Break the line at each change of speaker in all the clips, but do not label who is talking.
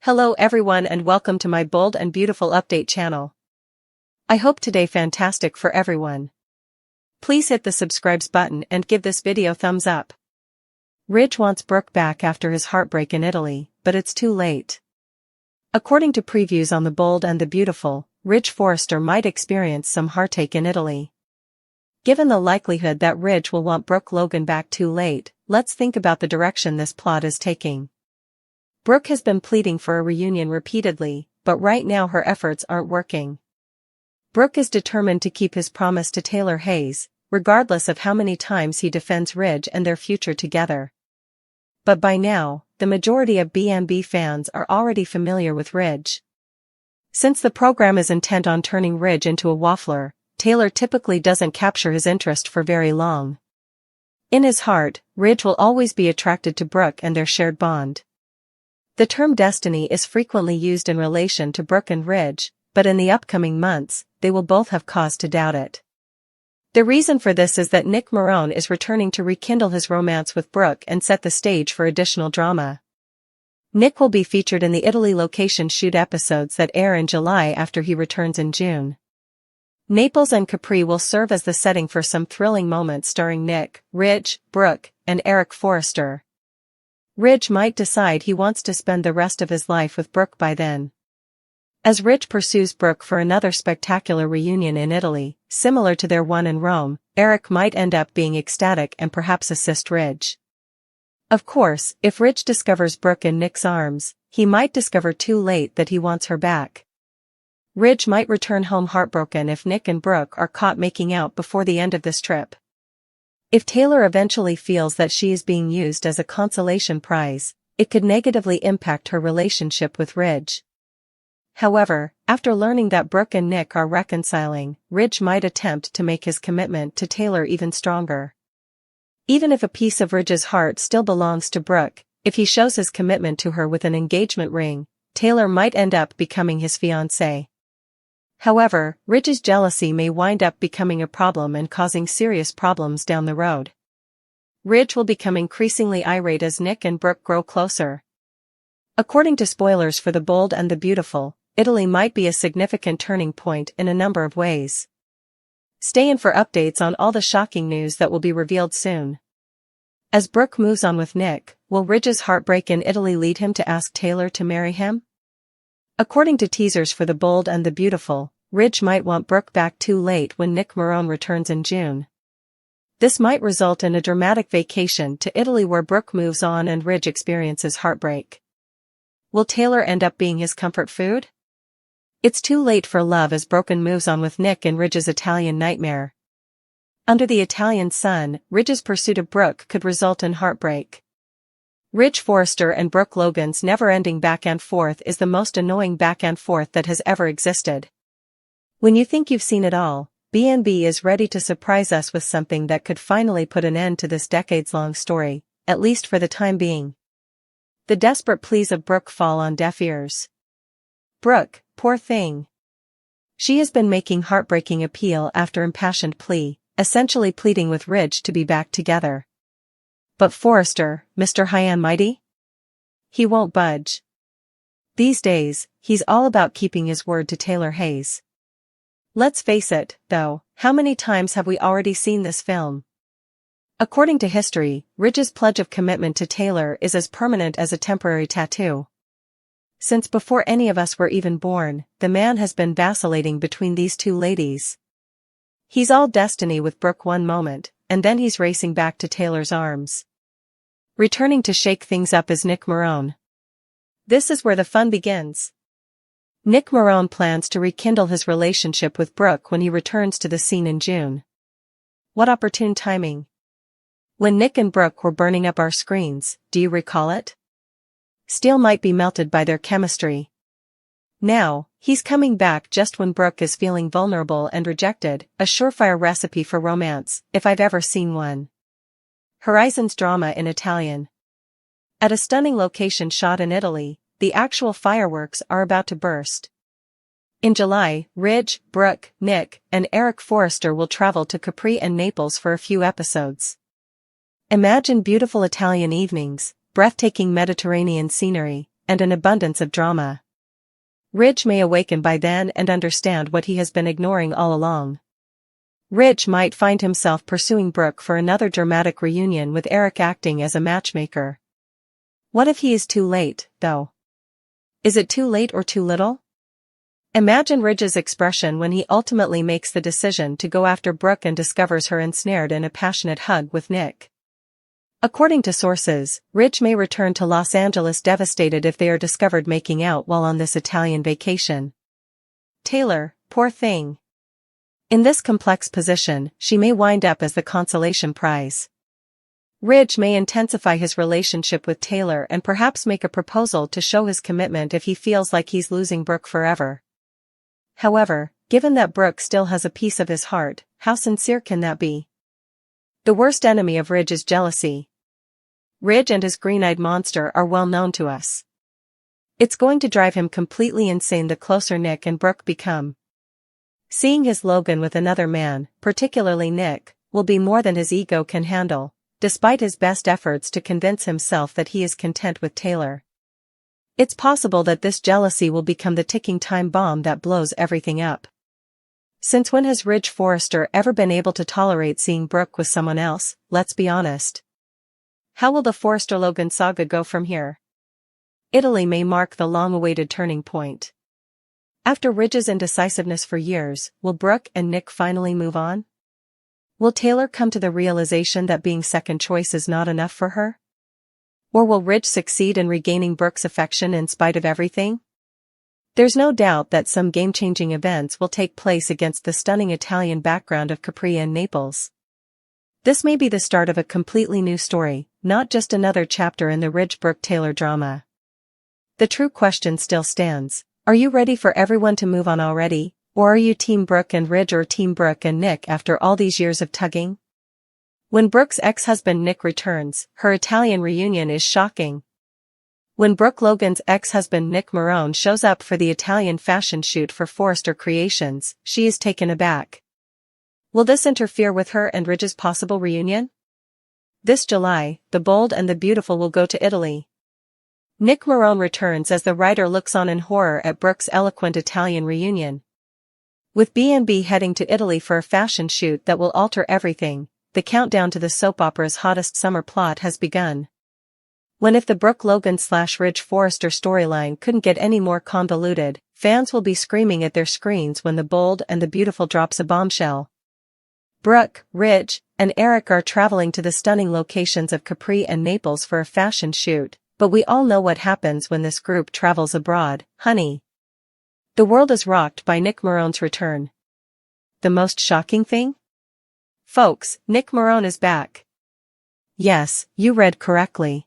Hello everyone and welcome to my bold and beautiful update channel. I hope today fantastic for everyone. Please hit the subscribe button and give this video thumbs up. Ridge wants Brooke back after his heartbreak in Italy, but it's too late. According to previews on The Bold and the Beautiful, Ridge Forrester might experience some heartache in Italy. Given the likelihood that Ridge will want Brooke Logan back too late, let's think about the direction this plot is taking. Brooke has been pleading for a reunion repeatedly, but right now her efforts aren't working. Brooke is determined to keep his promise to Taylor Hayes, regardless of how many times he defends Ridge and their future together. But by now, the majority of B&B fans are already familiar with Ridge. Since the program is intent on turning Ridge into a waffler, Taylor typically doesn't capture his interest for very long. In his heart, Ridge will always be attracted to Brooke and their shared bond. The term destiny is frequently used in relation to Brooke and Ridge, but in the upcoming months, they will both have cause to doubt it. The reason for this is that Nick Marone is returning to rekindle his romance with Brooke and set the stage for additional drama. Nick will be featured in the Italy location shoot episodes that air in July after he returns in June. Naples and Capri will serve as the setting for some thrilling moments starring Nick, Ridge, Brooke, and Eric Forrester. Ridge might decide he wants to spend the rest of his life with Brooke by then. As Ridge pursues Brooke for another spectacular reunion in Italy, similar to their one in Rome, Eric might end up being ecstatic and perhaps assist Ridge. Of course, if Ridge discovers Brooke in Nick's arms, he might discover too late that he wants her back. Ridge might return home heartbroken if Nick and Brooke are caught making out before the end of this trip. If Taylor eventually feels that she is being used as a consolation prize, it could negatively impact her relationship with Ridge. However, after learning that Brooke and Nick are reconciling, Ridge might attempt to make his commitment to Taylor even stronger. Even if a piece of Ridge's heart still belongs to Brooke, if he shows his commitment to her with an engagement ring, Taylor might end up becoming his fiancée. However, Ridge's jealousy may wind up becoming a problem and causing serious problems down the road. Ridge will become increasingly irate as Nick and Brooke grow closer. According to spoilers for The Bold and the Beautiful, Italy might be a significant turning point in a number of ways. Stay in for updates on all the shocking news that will be revealed soon. As Brooke moves on with Nick, will Ridge's heartbreak in Italy lead him to ask Taylor to marry him? According to teasers for The Bold and the Beautiful, Ridge might want Brooke back too late when Nick Marone returns in June. This might result in a dramatic vacation to Italy where Brooke moves on and Ridge experiences heartbreak. Will Taylor end up being his comfort food? It's too late for love as Broken moves on with Nick in Ridge's Italian nightmare. Under the Italian sun, Ridge's pursuit of Brooke could result in heartbreak. Ridge Forrester and Brooke Logan's never-ending back and forth is the most annoying back and forth that has ever existed. When you think you've seen it all, B&B is ready to surprise us with something that could finally put an end to this decades-long story, at least for the time being. The desperate pleas of Brooke fall on deaf ears. Brooke, poor thing. She has been making heartbreaking appeal after impassioned plea, essentially pleading with Ridge to be back together. But Forrester, Mr. High and Mighty? He won't budge. These days, he's all about keeping his word to Taylor Hayes. Let's face it, though, how many times have we already seen this film? According to history, Ridge's pledge of commitment to Taylor is as permanent as a temporary tattoo. Since before any of us were even born, the man has been vacillating between these two ladies. He's all destiny with Brooke one moment, and then he's racing back to Taylor's arms. Returning to shake things up is Nick Marone. This is where the fun begins. Nick Marone plans to rekindle his relationship with Brooke when he returns to the scene in June. What opportune timing. When Nick and Brooke were burning up our screens, do you recall it? Steel might be melted by their chemistry. Now, he's coming back just when Brooke is feeling vulnerable and rejected, a surefire recipe for romance, if I've ever seen one. Horizon's drama in Italian. At a stunning location shot in Italy, the actual fireworks are about to burst. In July, Ridge, Brooke, Nick, and Eric Forrester will travel to Capri and Naples for a few episodes. Imagine beautiful Italian evenings, breathtaking Mediterranean scenery, and an abundance of drama. Ridge may awaken by then and understand what he has been ignoring all along. Ridge might find himself pursuing Brooke for another dramatic reunion with Eric acting as a matchmaker. What if he is too late, though? Is it too late or too little? Imagine Ridge's expression when he ultimately makes the decision to go after Brooke and discovers her ensnared in a passionate hug with Nick. According to sources, Ridge may return to Los Angeles devastated if they are discovered making out while on this Italian vacation. Taylor, poor thing. In this complex position, she may wind up as the consolation prize. Ridge may intensify his relationship with Taylor and perhaps make a proposal to show his commitment if he feels like he's losing Brooke forever. However, given that Brooke still has a piece of his heart, how sincere can that be? The worst enemy of Ridge is jealousy. Ridge and his green-eyed monster are well known to us. It's going to drive him completely insane the closer Nick and Brooke become. Seeing his Logan with another man, particularly Nick, will be more than his ego can handle, despite his best efforts to convince himself that he is content with Taylor. It's possible that this jealousy will become the ticking time bomb that blows everything up. Since when has Ridge Forrester ever been able to tolerate seeing Brooke with someone else, let's be honest? How will the Forrester-Logan saga go from here? Italy may mark the long-awaited turning point. After Ridge's indecisiveness for years, will Brooke and Nick finally move on? Will Taylor come to the realization that being second choice is not enough for her? Or will Ridge succeed in regaining Brooke's affection in spite of everything? There's no doubt that some game-changing events will take place against the stunning Italian background of Capri and Naples. This may be the start of a completely new story, not just another chapter in the Ridge-Brooke-Taylor drama. The true question still stands. Are you ready for everyone to move on already, or are you Team Brooke and Ridge or Team Brooke and Nick after all these years of tugging? When Brooke's ex-husband Nick returns, her Italian reunion is shocking. When Brooke Logan's ex-husband Nick Marone shows up for the Italian fashion shoot for Forrester Creations, she is taken aback. Will this interfere with her and Ridge's possible reunion? This July, the bold and the beautiful will go to Italy. Nick Marone returns as the writer looks on in horror at Brooke's eloquent Italian reunion. With B&B heading to Italy for a fashion shoot that will alter everything, the countdown to the soap opera's hottest summer plot has begun. When if the Brooke Logan/Ridge Forrester storyline couldn't get any more convoluted, fans will be screaming at their screens when the bold and the beautiful drops a bombshell. Brooke, Ridge, and Eric are traveling to the stunning locations of Capri and Naples for a fashion shoot, but we all know what happens when this group travels abroad, honey. The world is rocked by Nick Marone's return. The most shocking thing? Folks, Nick Marone is back. Yes, you read correctly.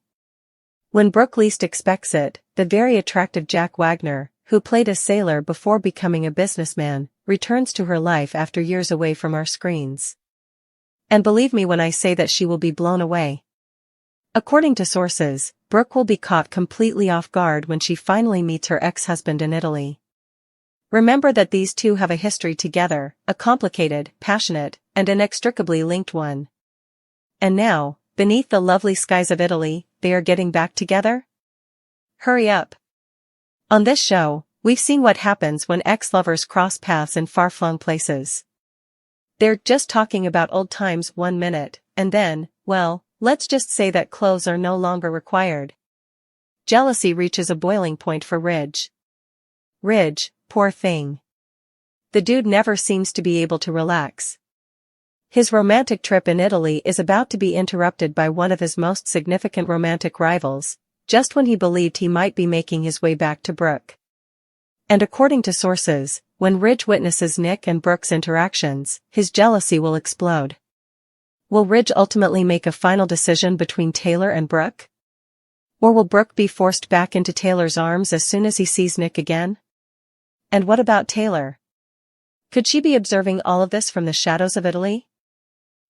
When Brooke least expects it, the very attractive Jack Wagner, who played a sailor before becoming a businessman, returns to her life after years away from our screens. And believe me when I say that she will be blown away. According to sources, Brooke will be caught completely off guard when she finally meets her ex-husband in Italy. Remember that these two have a history together, a complicated, passionate, and inextricably linked one. And now, beneath the lovely skies of Italy, they are getting back together? Hurry up. On this show, we've seen what happens when ex-lovers cross paths in far-flung places. They're just talking about old times 1 minute, and then, well, let's just say that clothes are no longer required. Jealousy reaches a boiling point for Ridge. Ridge, poor thing. The dude never seems to be able to relax. His romantic trip in Italy is about to be interrupted by one of his most significant romantic rivals, just when he believed he might be making his way back to Brooke. And according to sources, when Ridge witnesses Nick and Brooke's interactions, his jealousy will explode. Will Ridge ultimately make a final decision between Taylor and Brooke? Or will Brooke be forced back into Taylor's arms as soon as he sees Nick again? And what about Taylor? Could she be observing all of this from the shadows of Italy?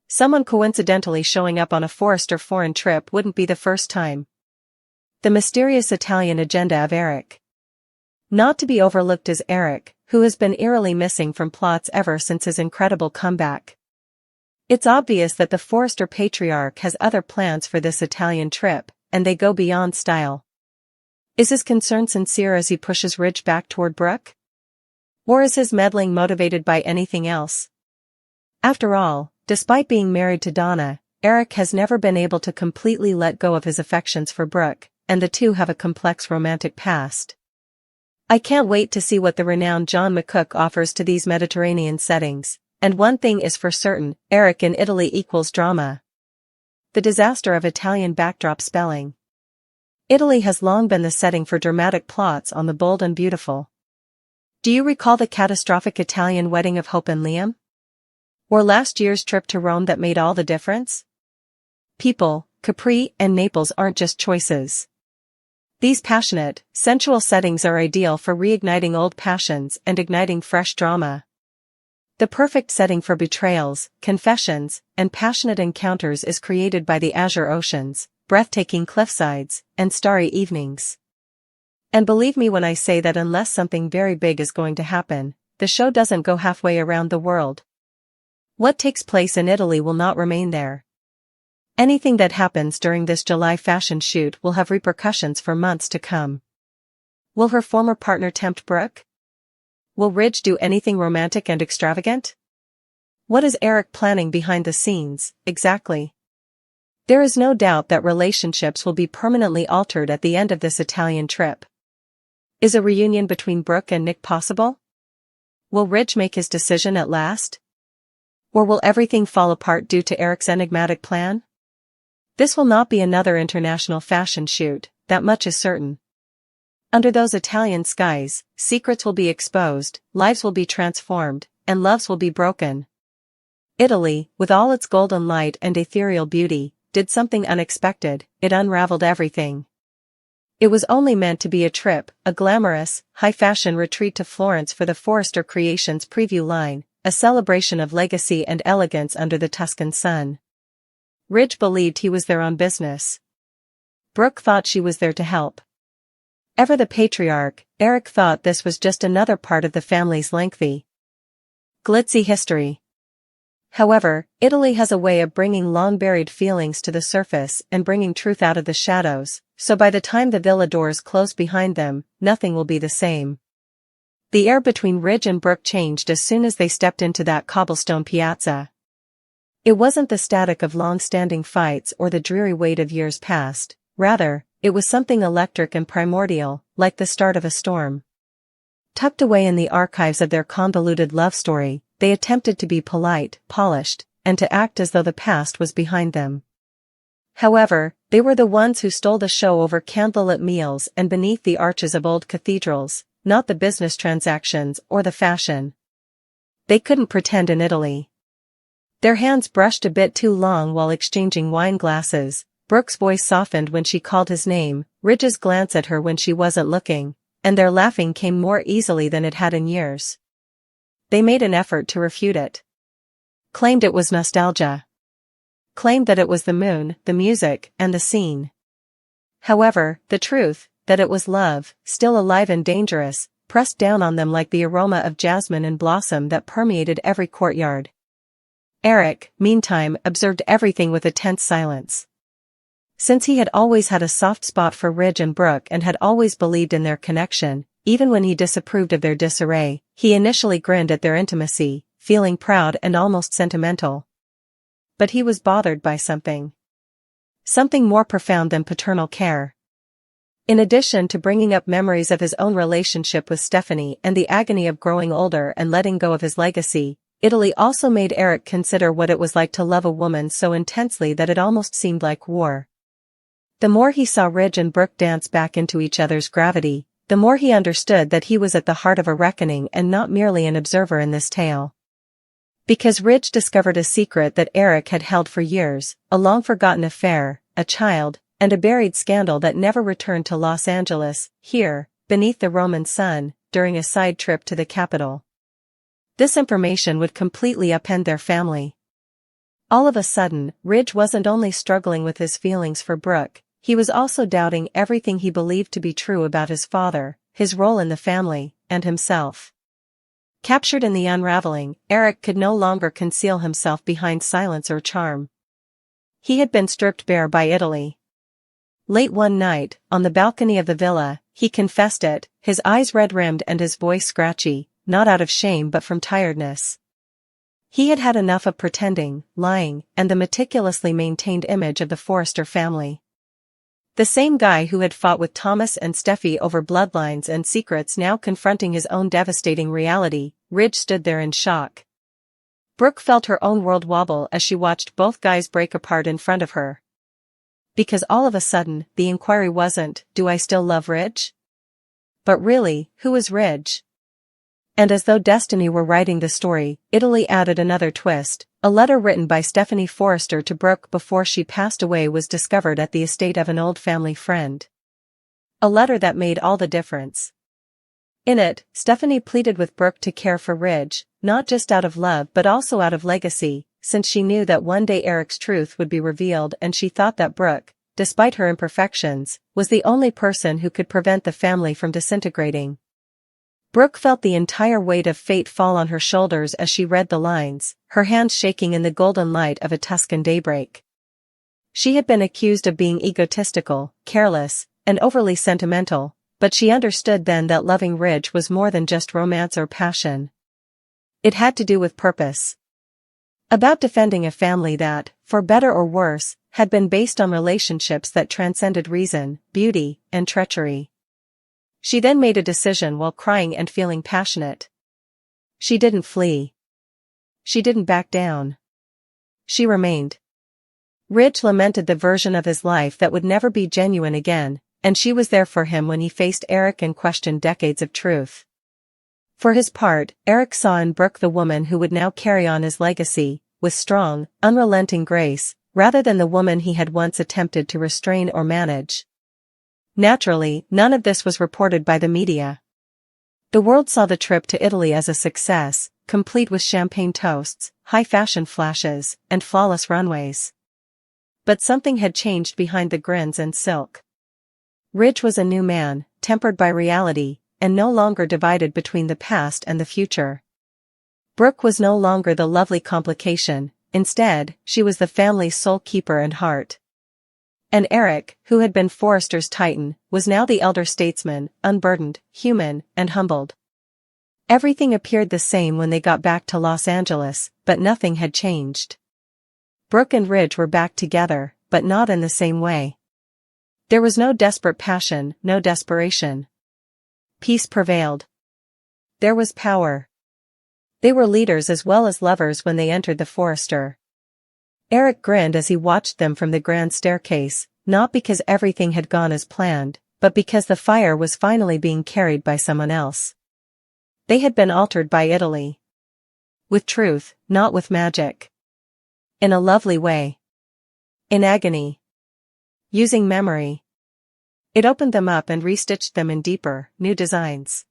Someone coincidentally showing up on a Forrester foreign trip wouldn't be the first time. The mysterious Italian agenda of Eric. Not to be overlooked is Eric, who has been eerily missing from plots ever since his incredible comeback. It's obvious that the Forrester patriarch has other plans for this Italian trip, and they go beyond style. Is his concern sincere as he pushes Ridge back toward Brooke? Or is his meddling motivated by anything else? After all, despite being married to Donna, Eric has never been able to completely let go of his affections for Brooke, and the two have a complex romantic past. I can't wait to see what the renowned John McCook offers to these Mediterranean settings, and one thing is for certain, Eric in Italy equals drama. The disaster of Italian backdrop spelling. Italy has long been the setting for dramatic plots on The Bold and Beautiful. Do you recall the catastrophic Italian wedding of Hope and Liam? Or last year's trip to Rome that made all the difference? People, Capri and Naples aren't just choices. These passionate, sensual settings are ideal for reigniting old passions and igniting fresh drama. The perfect setting for betrayals, confessions, and passionate encounters is created by the azure oceans, breathtaking cliffsides, and starry evenings. And believe me when I say that unless something very big is going to happen, the show doesn't go halfway around the world. What takes place in Italy will not remain there. Anything that happens during this July fashion shoot will have repercussions for months to come. Will her former partner tempt Brooke? Will Ridge do anything romantic and extravagant? What is Eric planning behind the scenes, exactly? There is no doubt that relationships will be permanently altered at the end of this Italian trip. Is a reunion between Brooke and Nick possible? Will Ridge make his decision at last? Or will everything fall apart due to Eric's enigmatic plan? This will not be another international fashion shoot, that much is certain. Under those Italian skies, secrets will be exposed, lives will be transformed, and loves will be broken. Italy, with all its golden light and ethereal beauty, did something unexpected. It unraveled everything. It was only meant to be a trip, a glamorous, high-fashion retreat to Florence for the Forrester Creations preview line, a celebration of legacy and elegance under the Tuscan sun. Ridge believed he was there on business. Brooke thought she was there to help. Ever the patriarch, Eric thought this was just another part of the family's lengthy, glitzy history. However, Italy has a way of bringing long-buried feelings to the surface and bringing truth out of the shadows, so by the time the villa doors close behind them, nothing will be the same. The air between Ridge and Brooke changed as soon as they stepped into that cobblestone piazza. It wasn't the static of long-standing fights or the dreary weight of years past, rather, it was something electric and primordial, like the start of a storm. Tucked away in the archives of their convoluted love story, they attempted to be polite, polished, and to act as though the past was behind them. However, they were the ones who stole the show over candlelit meals and beneath the arches of old cathedrals, not the business transactions or the fashion. They couldn't pretend in Italy. Their hands brushed a bit too long while exchanging wine glasses. Brooke's voice softened when she called his name, Ridge's glance at her when she wasn't looking, and their laughing came more easily than it had in years. They made an effort to refute it. Claimed it was nostalgia. Claimed that it was the moon, the music, and the scene. However, the truth, that it was love, still alive and dangerous, pressed down on them like the aroma of jasmine and blossom that permeated every courtyard. Eric, meantime, observed everything with a tense silence. Since he had always had a soft spot for Ridge and Brooke and had always believed in their connection, even when he disapproved of their disarray, he initially grinned at their intimacy, feeling proud and almost sentimental. But he was bothered by something. Something more profound than paternal care. In addition to bringing up memories of his own relationship with Stephanie and the agony of growing older and letting go of his legacy, Italy also made Eric consider what it was like to love a woman so intensely that it almost seemed like war. The more he saw Ridge and Brooke dance back into each other's gravity, the more he understood that he was at the heart of a reckoning and not merely an observer in this tale. Because Ridge discovered a secret that Eric had held for years, a long-forgotten affair, a child, and a buried scandal that never returned to Los Angeles, here, beneath the Roman sun, during a side trip to the capital. This information would completely upend their family. All of a sudden, Ridge wasn't only struggling with his feelings for Brooke, he was also doubting everything he believed to be true about his father, his role in the family, and himself. Captured in the unraveling, Eric could no longer conceal himself behind silence or charm. He had been stripped bare by Italy. Late one night, on the balcony of the villa, he confessed it, his eyes red-rimmed and his voice scratchy, not out of shame but from tiredness. He had had enough of pretending, lying, and the meticulously maintained image of the Forrester family. The same guy who had fought with Thomas and Steffi over bloodlines and secrets now confronting his own devastating reality. Ridge stood there in shock. Brooke felt her own world wobble as she watched both guys break apart in front of her. Because all of a sudden, the inquiry wasn't, "Do I still love Ridge?" But really, who is Ridge? And as though destiny were writing the story, Italy added another twist. A letter written by Stephanie Forrester to Brooke before she passed away was discovered at the estate of an old family friend. A letter that made all the difference. In it, Stephanie pleaded with Brooke to care for Ridge, not just out of love but also out of legacy, since she knew that one day Eric's truth would be revealed, and she thought that Brooke, despite her imperfections, was the only person who could prevent the family from disintegrating. Brooke felt the entire weight of fate fall on her shoulders as she read the lines, her hands shaking in the golden light of a Tuscan daybreak. She had been accused of being egotistical, careless, and overly sentimental, but she understood then that loving Ridge was more than just romance or passion. It had to do with purpose. About defending a family that, for better or worse, had been based on relationships that transcended reason, beauty, and treachery. She then made a decision while crying and feeling passionate. She didn't flee. She didn't back down. She remained. Ridge lamented the version of his life that would never be genuine again, and she was there for him when he faced Eric and questioned decades of truth. For his part, Eric saw in Brooke the woman who would now carry on his legacy, with strong, unrelenting grace, rather than the woman he had once attempted to restrain or manage. Naturally, none of this was reported by the media. The world saw the trip to Italy as a success, complete with champagne toasts, high-fashion flashes, and flawless runways. But something had changed behind the grins and silk. Ridge was a new man, tempered by reality, and no longer divided between the past and the future. Brooke was no longer the lovely complication, instead, she was the family's sole keeper and heart. And Eric, who had been Forrester's titan, was now the elder statesman, unburdened, human, and humbled. Everything appeared the same when they got back to Los Angeles, but nothing had changed. Brooke and Ridge were back together, but not in the same way. There was no desperate passion, no desperation. Peace prevailed. There was power. They were leaders as well as lovers when they entered the Forrester. Eric grinned as he watched them from the grand staircase, not because everything had gone as planned, but because the fire was finally being carried by someone else. They had been altered by Italy. With truth, not with magic. In a lovely way. In agony. Using memory. It opened them up and restitched them in deeper, new designs.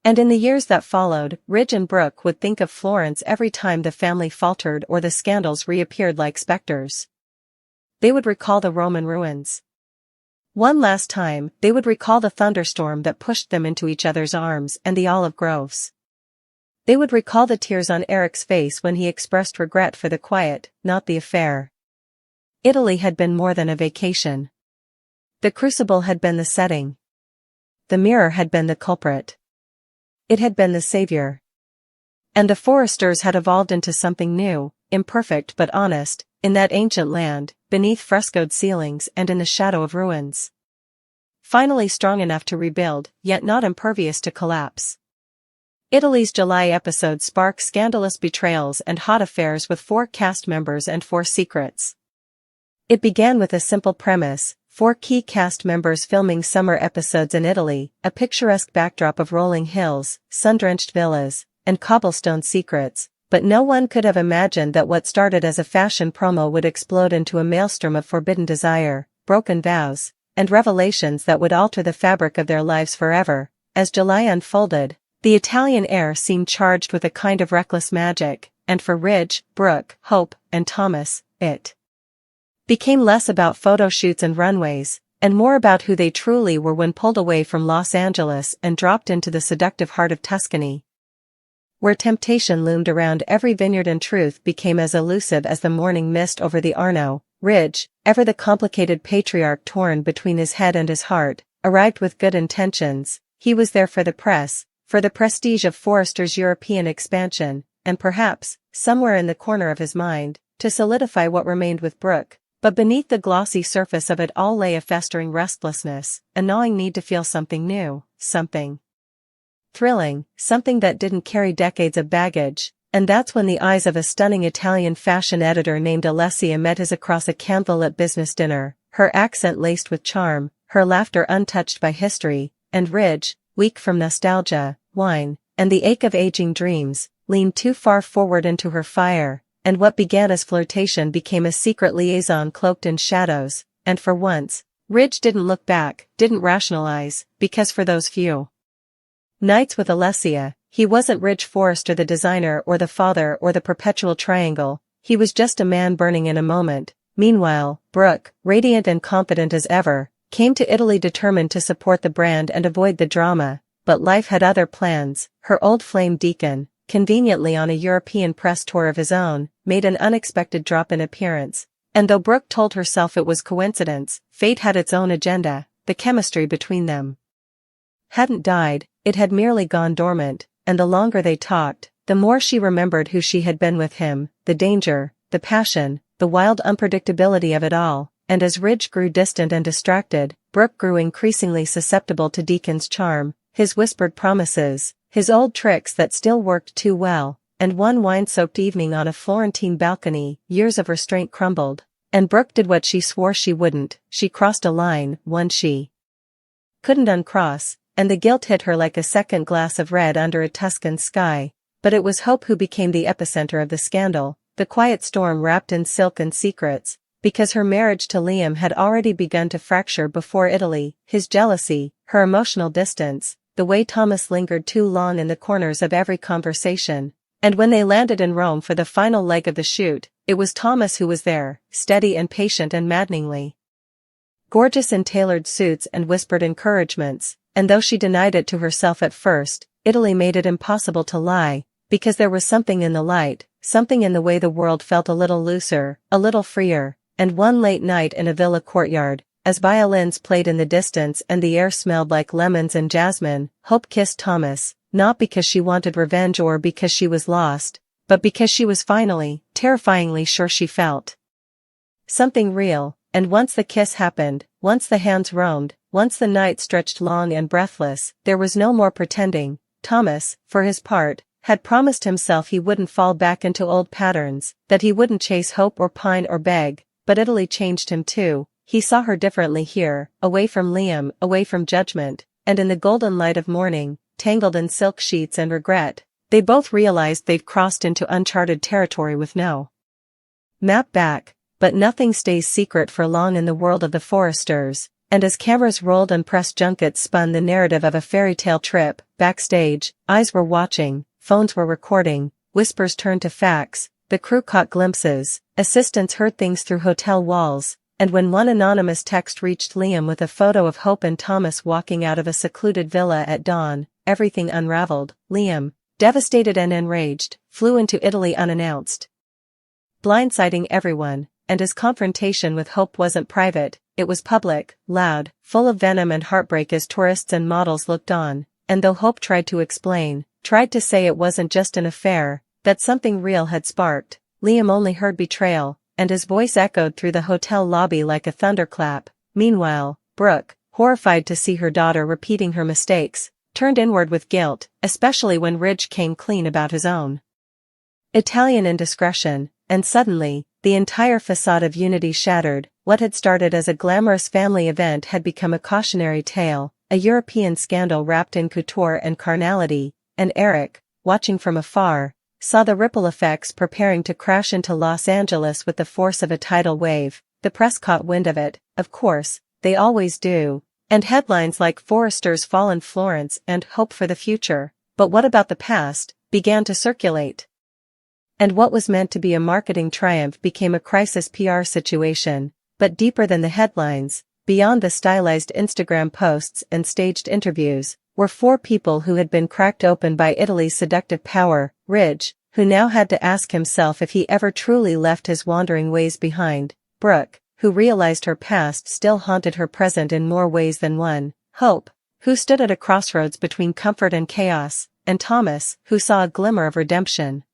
And in the years that followed, Ridge and Brooke would think of Florence every time the family faltered or the scandals reappeared like specters. They would recall the Roman ruins. One last time, they would recall the thunderstorm that pushed them into each other's arms and the olive groves. They would recall the tears on Eric's face when he expressed regret for the quiet, not the affair. Italy had been more than a vacation. The crucible had been the setting. The mirror had been the culprit. It had been the savior. And the Forresters had evolved into something new, imperfect but honest, in that ancient land, beneath frescoed ceilings and in the shadow of ruins. Finally strong enough to rebuild, yet not impervious to collapse. Italy's July episode sparked scandalous betrayals and hot affairs with 4 cast members and 4 secrets. It began with a simple premise. 4 key cast members filming summer episodes in Italy, a picturesque backdrop of rolling hills, sun-drenched villas, and cobblestone secrets, but no one could have imagined that what started as a fashion promo would explode into a maelstrom of forbidden desire, broken vows, and revelations that would alter the fabric of their lives forever. As July unfolded, the Italian air seemed charged with a kind of reckless magic, and for Ridge, Brooke, Hope, and Thomas, it became less about photo shoots and runways, and more about who they truly were when pulled away from Los Angeles and dropped into the seductive heart of Tuscany, where temptation loomed around every vineyard and truth became as elusive as the morning mist over the Arno. Ridge, ever the complicated patriarch torn between his head and his heart, arrived with good intentions. He was there for the press, for the prestige of Forrester's European expansion, and perhaps, somewhere in the corner of his mind, to solidify what remained with Brooke. But beneath the glossy surface of it all lay a festering restlessness, a gnawing need to feel something new, something thrilling, something that didn't carry decades of baggage. And that's when the eyes of a stunning Italian fashion editor named Alessia met his across a candlelit business dinner, her accent laced with charm, her laughter untouched by history, and Ridge, weak from nostalgia, wine, and the ache of aging dreams, leaned too far forward into her fire, and what began as flirtation became a secret liaison cloaked in shadows, and for once, Ridge didn't look back, didn't rationalize, because for those few nights with Alessia, he wasn't Ridge Forrester the designer or the father or the perpetual triangle, he was just a man burning in a moment. Meanwhile, Brooke, radiant and confident as ever, came to Italy determined to support the brand and avoid the drama, but life had other plans. Her old flame Deacon, conveniently on a European press tour of his own, made an unexpected drop in appearance, and though Brooke told herself it was coincidence, fate had its own agenda. The chemistry between them hadn't died, it had merely gone dormant, and the longer they talked, the more she remembered who she had been with him, the danger, the passion, the wild unpredictability of it all, and as Ridge grew distant and distracted, Brooke grew increasingly susceptible to Deacon's charm, his whispered promises, his old tricks that still worked too well, and one wine-soaked evening on a Florentine balcony, years of restraint crumbled, and Brooke did what she swore she wouldn't. She crossed a line, one she couldn't uncross, and the guilt hit her like a second glass of red under a Tuscan sky. But it was Hope who became the epicenter of the scandal, the quiet storm wrapped in silk and secrets, because her marriage to Liam had already begun to fracture before Italy. His jealousy, her emotional distance, the way Thomas lingered too long in the corners of every conversation, and when they landed in Rome for the final leg of the shoot, it was Thomas who was there, steady and patient and maddeningly gorgeous in tailored suits and whispered encouragements, and though she denied it to herself at first, Italy made it impossible to lie, because there was something in the light, something in the way the world felt a little looser, a little freer, and one late night in a villa courtyard, as violins played in the distance and the air smelled like lemons and jasmine, Hope kissed Thomas, not because she wanted revenge or because she was lost, but because she was finally, terrifyingly sure she felt something real. And once the kiss happened, once the hands roamed, once the night stretched long and breathless, there was no more pretending. Thomas, for his part, had promised himself he wouldn't fall back into old patterns, that he wouldn't chase Hope or pine or beg, but Italy changed him too. He saw her differently here, away from Liam, away from judgment, and in the golden light of morning, tangled in silk sheets and regret, they both realized they'd crossed into uncharted territory with no map back. But nothing stays secret for long in the world of the Forresters, and as cameras rolled and press junkets spun the narrative of a fairy tale trip, backstage, eyes were watching, phones were recording, whispers turned to facts, the crew caught glimpses, assistants heard things through hotel walls, and when one anonymous text reached Liam with a photo of Hope and Thomas walking out of a secluded villa at dawn, everything unraveled. Liam, devastated and enraged, flew into Italy unannounced, blindsiding everyone. And his confrontation with Hope wasn't private, it was public, loud, full of venom and heartbreak as tourists and models looked on, and though Hope tried to explain, tried to say it wasn't just an affair, that something real had sparked, Liam only heard betrayal, and his voice echoed through the hotel lobby like a thunderclap. Meanwhile, Brooke, horrified to see her daughter repeating her mistakes, turned inward with guilt, especially when Ridge came clean about his own Italian indiscretion, and suddenly, the entire facade of unity shattered. What had started as a glamorous family event had become a cautionary tale, a European scandal wrapped in couture and carnality, and Eric, watching from afar, saw the ripple effects preparing to crash into Los Angeles with the force of a tidal wave. The press caught wind of it, of course, they always do, and headlines like Forrester's Fall in Florence and Hope for the Future, but what about the past, began to circulate. And what was meant to be a marketing triumph became a crisis PR situation. But deeper than the headlines, beyond the stylized Instagram posts and staged interviews, were four people who had been cracked open by Italy's seductive power. Ridge, who now had to ask himself if he ever truly left his wandering ways behind. Brooke, who realized her past still haunted her present in more ways than one, Hope, who stood at a crossroads between comfort and chaos, and Thomas, who saw a glimmer of redemption.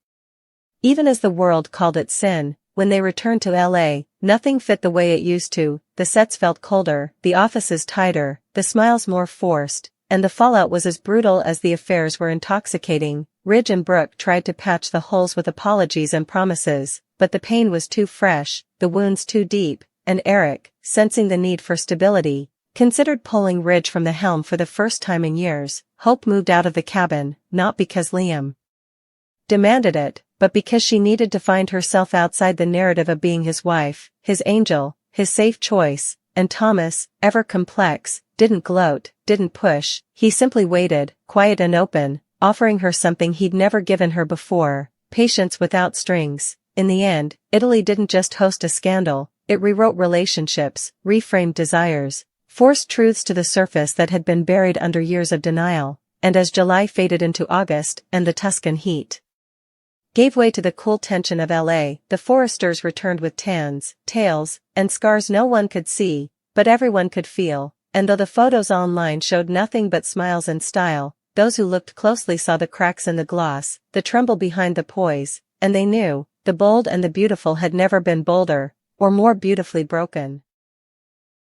Even as the world called it sin, when they returned to LA, nothing fit the way it used to. The sets felt colder, the offices tighter, the smiles more forced, and the fallout was as brutal as the affairs were intoxicating. Ridge and Brooke tried to patch the holes with apologies and promises, but the pain was too fresh, the wounds too deep, and Eric, sensing the need for stability, considered pulling Ridge from the helm for the first time in years. Hope moved out of the cabin, not because Liam demanded it, but because she needed to find herself outside the narrative of being his wife, his angel, his safe choice. And Thomas, ever complex, didn't gloat, didn't push, he simply waited, quiet and open, offering her something he'd never given her before, patience without strings. In the end, Italy didn't just host a scandal, it rewrote relationships, reframed desires, forced truths to the surface that had been buried under years of denial. And as July faded into August and the Tuscan heat gave way to the cool tension of LA, the Forresters returned with tans, tails, and scars no one could see, but everyone could feel, and though the photos online showed nothing but smiles and style, those who looked closely saw the cracks in the gloss, the tremble behind the poise, and they knew, the bold and the beautiful had never been bolder, or more beautifully broken.